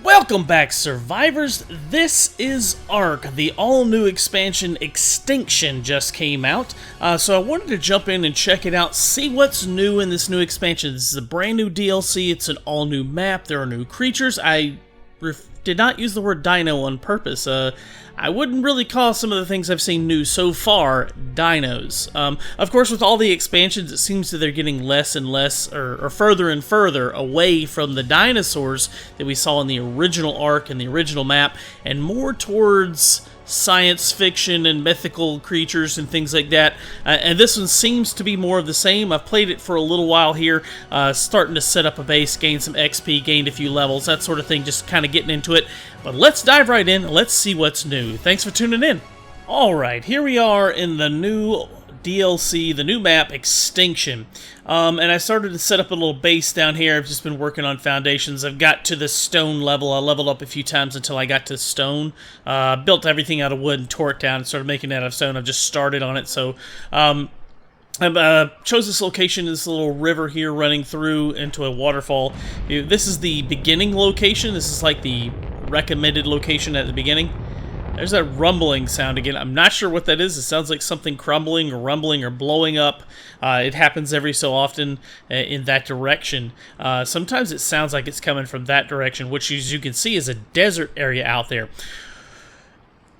Welcome back, survivors. This is ARK. The all-new expansion Extinction just came out, so I wanted to jump in and check it out, see what's new in this new expansion. This is a brand new DLC. It's an all-new map. There are new creatures. I did not use the word dino on purpose. I wouldn't really call some of the things I've seen new so far dinos. Of course, with all the expansions, it seems that they're getting less and less, or further and further away from the dinosaurs that we saw in the original ARK and the original map, and more towards science fiction and mythical creatures and things like that. And this one seems to be more of the same. I've played it for a little while here, starting to set up a base, gain some XP, gained a few levels, that sort of thing, just kind of getting into it. But let's dive right in. Let's see what's new. Thanks for tuning in. Alright, here we are in the new DLC, the new map, Extinction. And I started to set up a little base down here. I've just been working on foundations. I've got to the stone level. I leveled up a few times until I got to stone. Built everything out of wood and tore it down and started making it out of stone. I've just started on it, so I chose this location, this little river here running through into a waterfall. This is the beginning location. This is like the recommended location at the beginning. There's that rumbling sound again. I'm not sure what that is. It sounds like something crumbling or rumbling or blowing up. It happens every so often in that direction. Sometimes it sounds like it's coming from that direction, which, as you can see, is a desert area out there.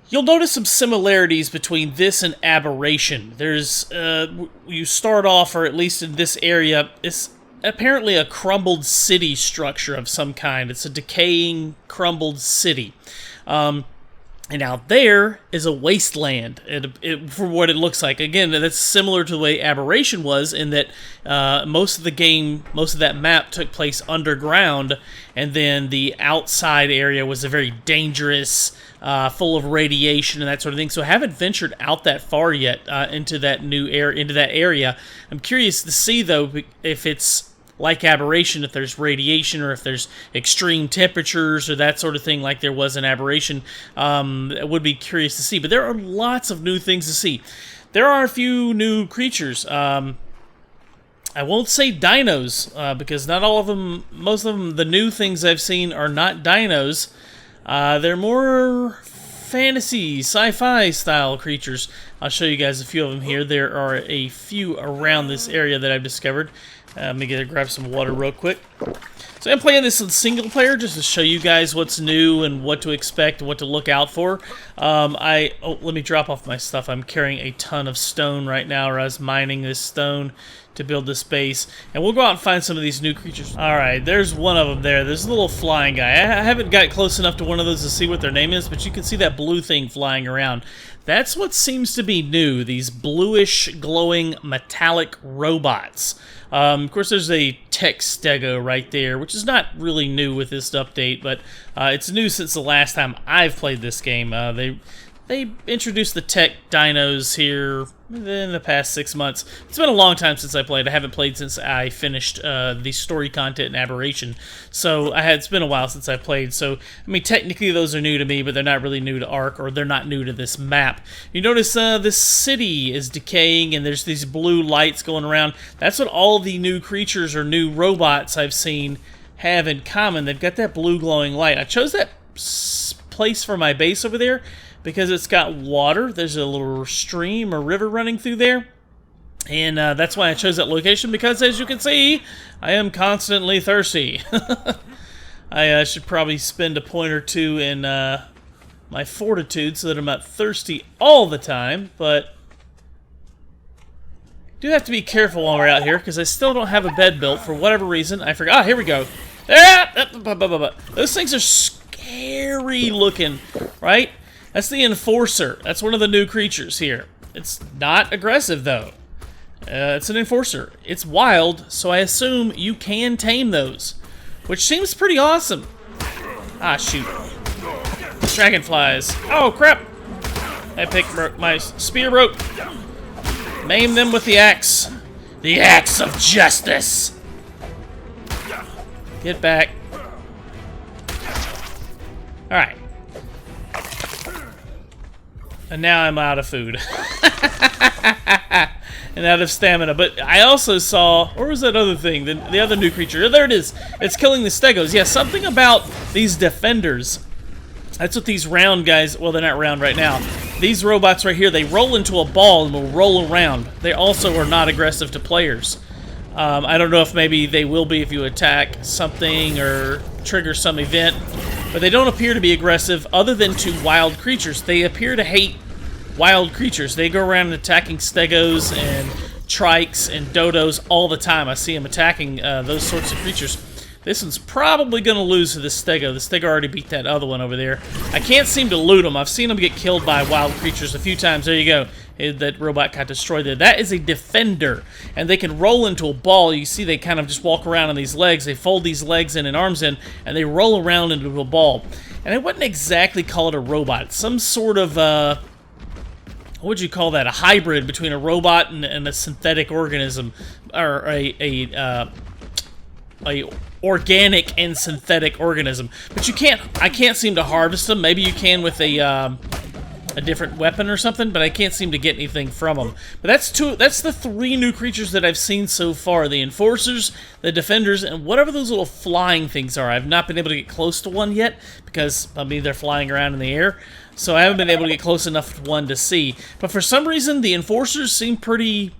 You'll notice some similarities between this and Aberration. There's, you start off, or at least in this area, it's apparently a crumbled city structure of some kind. It's a decaying, crumbled city. And out there is a wasteland, for what it looks like. Again, that's similar to the way Aberration was, in that most of the game, most of that map took place underground, and then the outside area was a very dangerous, full of radiation and that sort of thing. So I haven't ventured out that far yet into that new area. I'm curious to see, though, if it's like Aberration, if there's radiation or if there's extreme temperatures or that sort of thing like there was in Aberration. I would be curious to see. But there are lots of new things to see. There are a few new creatures. I won't say dinos, because not all of them, most of them, the new things I've seen are not dinos. They're more fantasy, sci-fi style creatures. I'll show you guys a few of them here. There are a few around this area that I've discovered. Let me grab some water real quick. So I'm playing this in single player just to show you guys what's new and what to expect and what to look out for. Let me drop off my stuff. I'm carrying a ton of stone right now, or I was mining this stone to build this base. And we'll go out and find some of these new creatures. Alright, there's one of them there. There's a little flying guy. I haven't got close enough to one of those to see what their name is, but you can see that blue thing flying around. That's what seems to be new, these bluish, glowing, metallic robots. Of course, there's a tech stego right there, which is not really new with this update, but it's new since the last time I've played this game. They introduced the tech dinos here in the past 6 months. It's been a long time since I played. I haven't played since I finished the story content in Aberration. So it's been a while since I played. So, I mean, technically those are new to me, but they're not really new to ARK, or they're not new to this map. You notice this city is decaying, and there's these blue lights going around. That's what all the new creatures or new robots I've seen have in common. They've got that blue glowing light. I chose that place for my base over there because it's got water. There's a little stream or river running through there. And that's why I chose that location, because as you can see, I am constantly thirsty. I should probably spend a point or two in my fortitude so that I'm not thirsty all the time, but do have to be careful while we're out here, because I still don't have a bed built for whatever reason. I forgot. Ah, here we go. Those things are scary looking, right? That's the Enforcer. That's one of the new creatures here. It's not aggressive, though. It's an Enforcer. It's wild, so I assume you can tame those, which seems pretty awesome. Ah, shoot. Dragonflies. Oh, crap! My spear broke. Maim them with the axe. The axe of justice! Get back. Alright. And now I'm out of food. and out of stamina. But I also saw, where was that other thing? The other new creature. Oh, there it is. It's killing the stegos. Yeah, something about these defenders. That's what these round guys, well, they're not round right now. These robots right here, they roll into a ball and will roll around. They also are not aggressive to players. I don't know if maybe they will be if you attack something or trigger some event, but they don't appear to be aggressive other than to wild creatures. They appear to hate wild creatures. They go around attacking stegos and trikes and dodos all the time. I see them attacking those sorts of creatures. This one's probably going to lose to the stego. The stego already beat that other one over there. I can't seem to loot them. I've seen them get killed by wild creatures a few times. There you go. That robot got destroyed there. That is a defender. And they can roll into a ball. You see they kind of just walk around on these legs. They fold these legs in and arms in, and they roll around into a ball. And I wouldn't exactly call it a robot. It's some sort of, what would you call that? A hybrid between a robot and a synthetic organism. Or a organic and synthetic organism. But you can't, I can't seem to harvest them. Maybe you can with a different weapon or something, but I can't seem to get anything from them. But that's the 3 new creatures that I've seen so far. The Enforcers, the Defenders, and whatever those little flying things are. I've not been able to get close to one yet, because, I mean, they're flying around in the air. So I haven't been able to get close enough to one to see. But for some reason, the Enforcers seem pretty,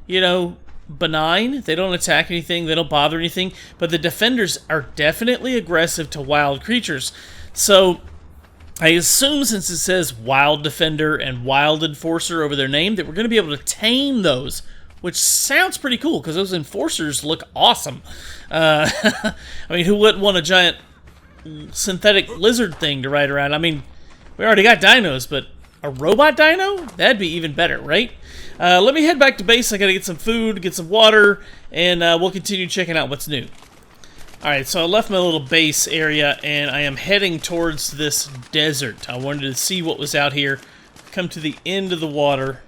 you know, benign. They don't attack anything, they don't bother anything, but the Defenders are definitely aggressive to wild creatures. So I assume, since it says Wild Defender and Wild Enforcer over their name, that we're going to be able to tame those, which sounds pretty cool, because those Enforcers look awesome. I mean, who wouldn't want a giant synthetic lizard thing to ride around? I mean, we already got dinos, but a robot dino? That'd be even better, right? Let me head back to base. I gotta get some food, get some water, and we'll continue checking out what's new. Alright, so I left my little base area, and I am heading towards this desert. I wanted to see what was out here. Come to the end of the water.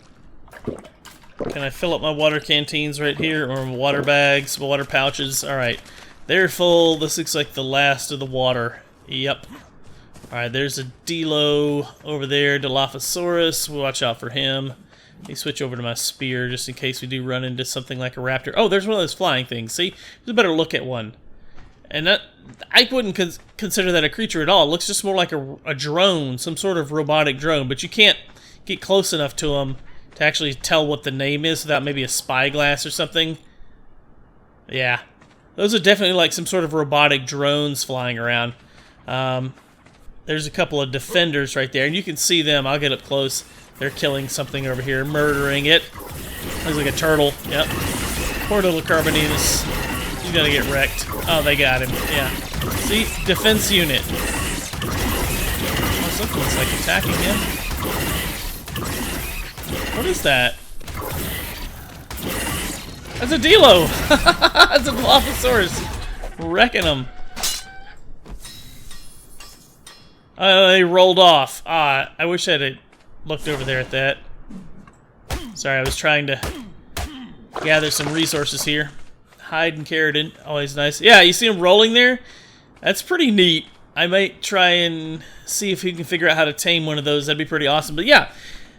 Can I fill up my water canteens right here, or water bags, water pouches? Alright, they're full. This looks like the last of the water. Yep. Alright, there's a Dilo over there, Dilophosaurus. We'll watch out for him. Let me switch over to my spear just in case we do run into something like a raptor. Oh, there's one of those flying things. See? There's a better look at one. And that, I wouldn't consider that a creature at all. It looks just more like a drone, some sort of robotic drone. But you can't get close enough to them to actually tell what the name is without maybe a spyglass or something. Yeah. Those are definitely like some sort of robotic drones flying around. There's a couple of Defenders right there, and you can see them. I'll get up close. They're killing something over here, murdering it. Looks like a turtle. Yep. Poor little Carbonatus. He's gonna get wrecked. Oh, they got him. Yeah. See? Defense unit. Oh, something's like attacking him. What is that? That's a Dilo! That's a Dilophosaurus. Wrecking them. They rolled off. Ah, I wish I had looked over there at that. Sorry, I was trying to gather some resources here. Hide and keratin, always nice. Yeah, you see him rolling there? That's pretty neat. I might try and see if we can figure out how to tame one of those. That'd be pretty awesome. But yeah,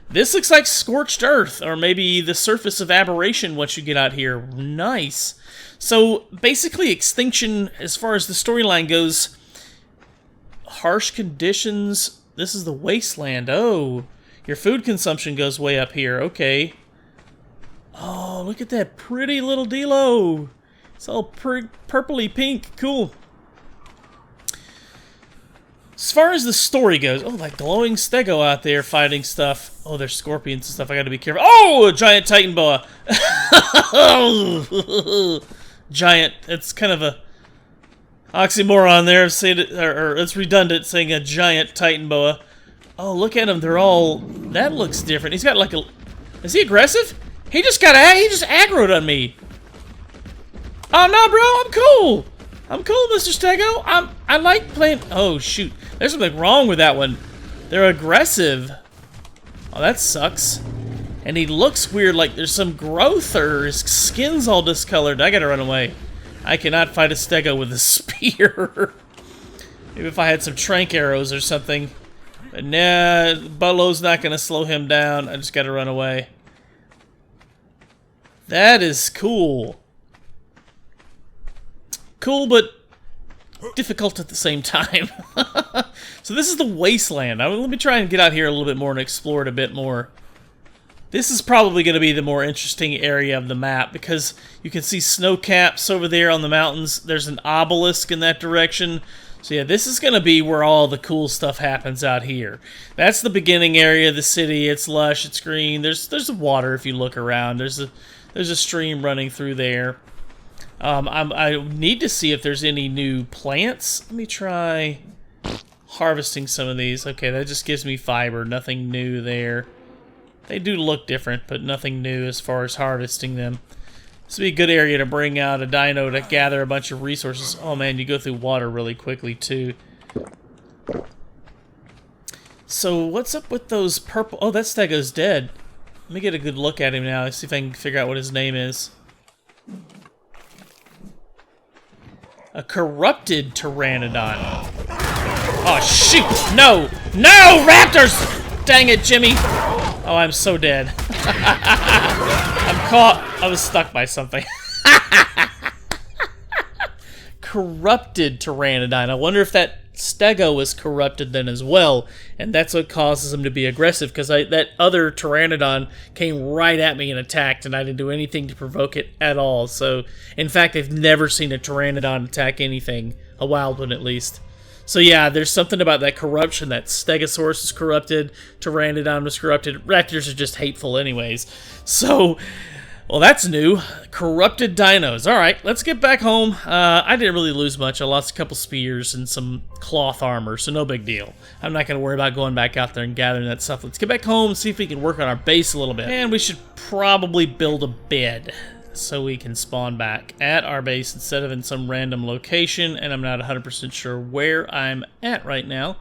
this looks like Scorched Earth, or maybe the surface of aberration once you get out here. Nice. So basically, Extinction, as far as the storyline goes, harsh conditions. This is the Wasteland. Oh, your food consumption goes way up here. Okay. Oh, look at that pretty little Dilo. It's all purpley pink. Cool. As far as the story goes, oh, like glowing stego out there fighting stuff. Oh, there's scorpions and stuff. I gotta be careful. Oh, a giant Titan boa. Giant. It's kind of a oxymoron there. Or it's redundant saying a giant Titan boa. Oh, look at them. They're all... That looks different. He's got like a... Is he aggressive? He just aggroed on me. Oh, no, bro. I'm cool. I'm cool, Mr. Stego. I like playing... Oh, shoot. There's something wrong with that one. They're aggressive. Oh, that sucks. And he looks weird, like there's some growth, or his skin's all discolored. I gotta run away. I cannot fight a Stego with a spear. Maybe if I had some trank arrows or something. But nah, Bolo's not gonna slow him down. I just gotta run away. That is cool. Cool, but difficult at the same time. So this is the Wasteland. Let me try and get out here a little bit more and explore it a bit more. This is probably going to be the more interesting area of the map because you can see snow caps over there on the mountains. There's an obelisk in that direction. So yeah, this is going to be where all the cool stuff happens out here. That's the beginning area of the city. It's lush, it's green. There's water if you look around. There's a stream running through there. I need to see if there's any new plants. Let me try harvesting some of these. Okay, that just gives me fiber. Nothing new there. They do look different, but nothing new as far as harvesting them. This would be a good area to bring out a dino to gather a bunch of resources. Oh man, you go through water really quickly too. So what's up with those purple... Oh, that stego's dead. Let me get a good look at him now. Let's see if I can figure out what his name is. A corrupted pteranodon. Oh shoot! No! No! Raptors! Dang it, Jimmy! Oh, I'm so dead. I'm caught. I was stuck by something. Corrupted pteranodon. I wonder if that stego was corrupted then as well, and that's what causes him to be aggressive, because that other pteranodon came right at me and attacked, and I didn't do anything to provoke it at all. So, in fact, I've never seen a pteranodon attack anything, a wild one at least. So yeah, there's something about that corruption. That Stegosaurus is corrupted, Pteranodon was corrupted. Raptors are just hateful anyways. So, well, that's new. Corrupted dinos. Alright, let's get back home. I didn't really lose much. I lost a couple spears and some cloth armor, so no big deal. I'm not going to worry about going back out there and gathering that stuff. Let's get back home and see if we can work on our base a little bit. And we should probably build a bed so we can spawn back at our base instead of in some random location, and I'm not 100% sure where I'm at right now.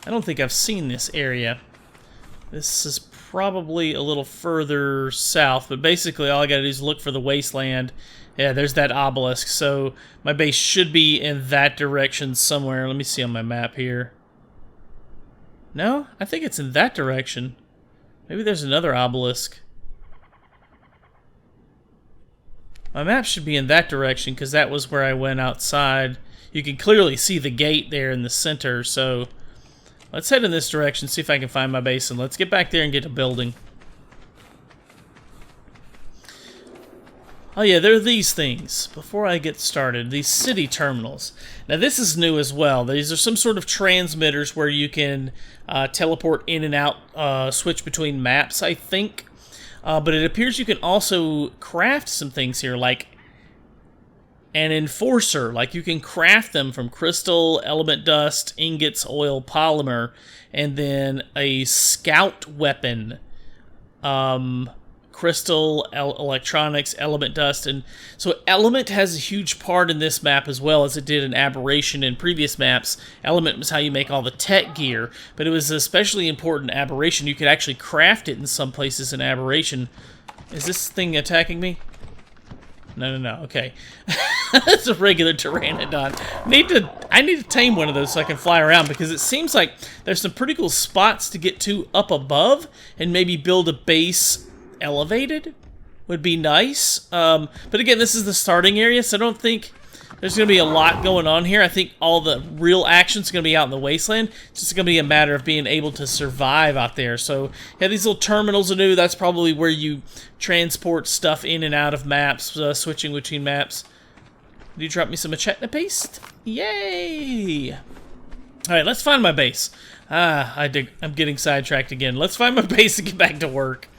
I don't think I've seen this area. This is probably a little further south, but basically all I gotta do is look for the Wasteland. Yeah, there's that obelisk, so my base should be in that direction somewhere. Let me see on my map here. No? I think it's in that direction. Maybe there's another obelisk. My map should be in that direction because that was where I went outside. You can clearly see the gate there in the center, so let's head in this direction, see if I can find my base, and let's get back there and get a building. Oh yeah, there are these things. Before I get started, these city terminals. Now this is new as well. These are some sort of transmitters where you can teleport in and out, switch between maps, I think. But it appears you can also craft some things here, like an enforcer. Like you can craft them from crystal, element dust, ingots, oil, polymer, and then a scout weapon. Crystal, electronics, element dust, and so element has a huge part in this map as well as it did in Aberration in previous maps. Element was how you make all the tech gear, but it was especially important in Aberration. You could actually craft it in some places in Aberration. Is this thing attacking me? No, okay. That's a regular pteranodon. I need to tame one of those so I can fly around, because it seems like there's some pretty cool spots to get to up above and maybe build a base elevated would be nice. But again, this is the starting area, so I don't think there's going to be a lot going on here. I think all the real action's going to be out in the Wasteland. It's just going to be a matter of being able to survive out there. So, yeah, these little terminals are new. That's probably where you transport stuff in and out of maps, switching between maps. Did you drop me some Echidna paste? Yay! Alright, let's find my base. I'm getting sidetracked again. Let's find my base and get back to work.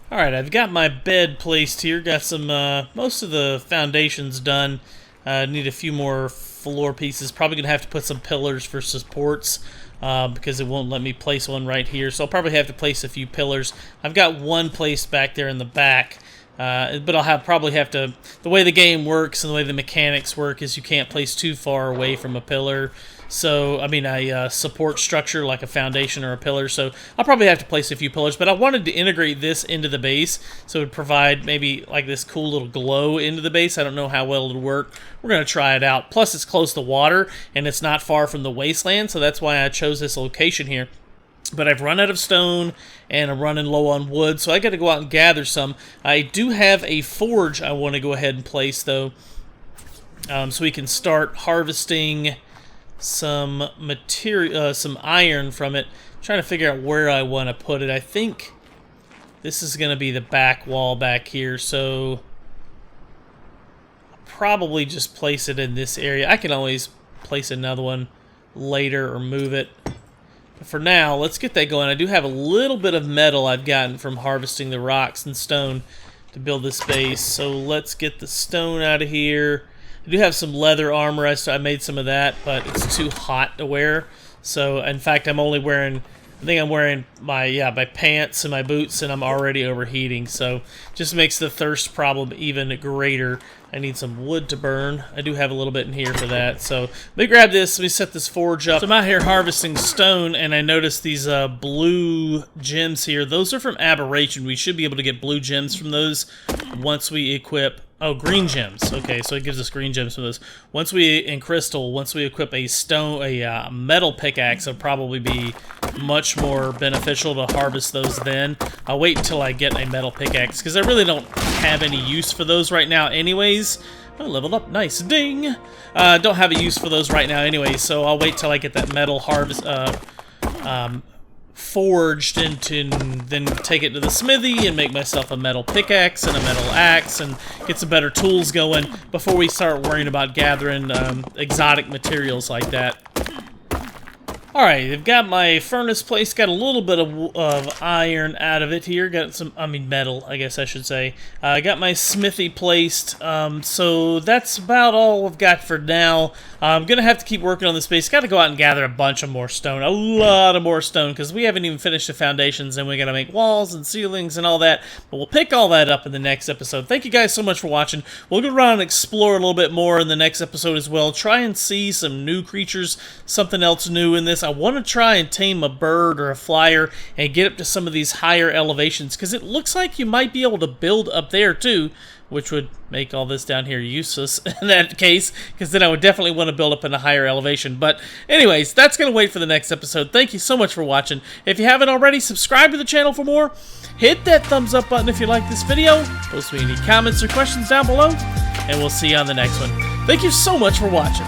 Alright, I've got my bed placed here. Got some, most of the foundations done. Need a few more floor pieces. Probably gonna have to put some pillars for supports because it won't let me place one right here. So I'll probably have to place a few pillars. I've got one placed back there in the back, but I'll probably have to. The way the game works and the way the mechanics work is you can't place too far away from a pillar. So, I mean, a support structure like a foundation or a pillar. So, I'll probably have to place a few pillars. But I wanted to integrate this into the base so it would provide maybe like this cool little glow into the base. I don't know how well it'll work. We're going to try it out. Plus, it's close to water and it's not far from the Wasteland. So, that's why I chose this location here. But I've run out of stone, and I'm running low on wood, so I got to go out and gather some. I do have a forge I want to go ahead and place, though, so we can start harvesting some material, some iron from it. I'm trying to figure out where I want to put it. I think this is going to be the back wall back here, so I'll probably just place it in this area. I can always place another one later or move it. But for now, let's get that going. I do have a little bit of metal I've gotten from harvesting the rocks and stone to build this base. So let's get the stone out of here. I do have some leather armor. I made some of that, but it's too hot to wear. So, in fact, I'm only wearing... I think I'm wearing my pants and my boots, and I'm already overheating, so just makes the thirst problem even greater. I need some wood to burn. I do have a little bit in here for that, so let me grab this. Let me set this forge up. So I'm out here harvesting stone, and I noticed these blue gems here. Those are from Aberration. We should be able to get blue gems from those once we equip... Oh, green gems. Okay, so it gives us green gems from those. Once we equip a metal pickaxe, it'll probably be much more beneficial to harvest those then. I'll wait until I get a metal pickaxe, because I really don't have any use for those right now anyways. Oh, leveled up. Nice. Ding! Don't have a use for those right now anyways, so I'll wait till I get that metal forged into, and then take it to the smithy and make myself a metal pickaxe and a metal axe and get some better tools going before we start worrying about gathering exotic materials like that. Alright, I've got my furnace place, got a little bit of iron out of it here, got some, metal, I guess I should say. I got my smithy placed, so that's about all I've got for now. I'm going to have to keep working on this base. Got to go out and gather a bunch of more stone, a lot of more stone, because we haven't even finished the foundations, and we got to make walls and ceilings and all that, but we'll pick all that up in the next episode. Thank you guys so much for watching. We'll go around and explore a little bit more in the next episode as well. Try and see some new creatures, something else new in this. I want to try and tame a bird or a flyer and get up to some of these higher elevations, because it looks like you might be able to build up there too, which would make all this down here useless in that case, because then I would definitely want to build up in a higher elevation. But anyways, that's going to wait for the next episode. Thank you so much for watching. If you haven't already, subscribe to the channel for more. Hit that thumbs up button if you like this video. Post me any comments or questions down below, and we'll see you on the next one. Thank you so much for watching.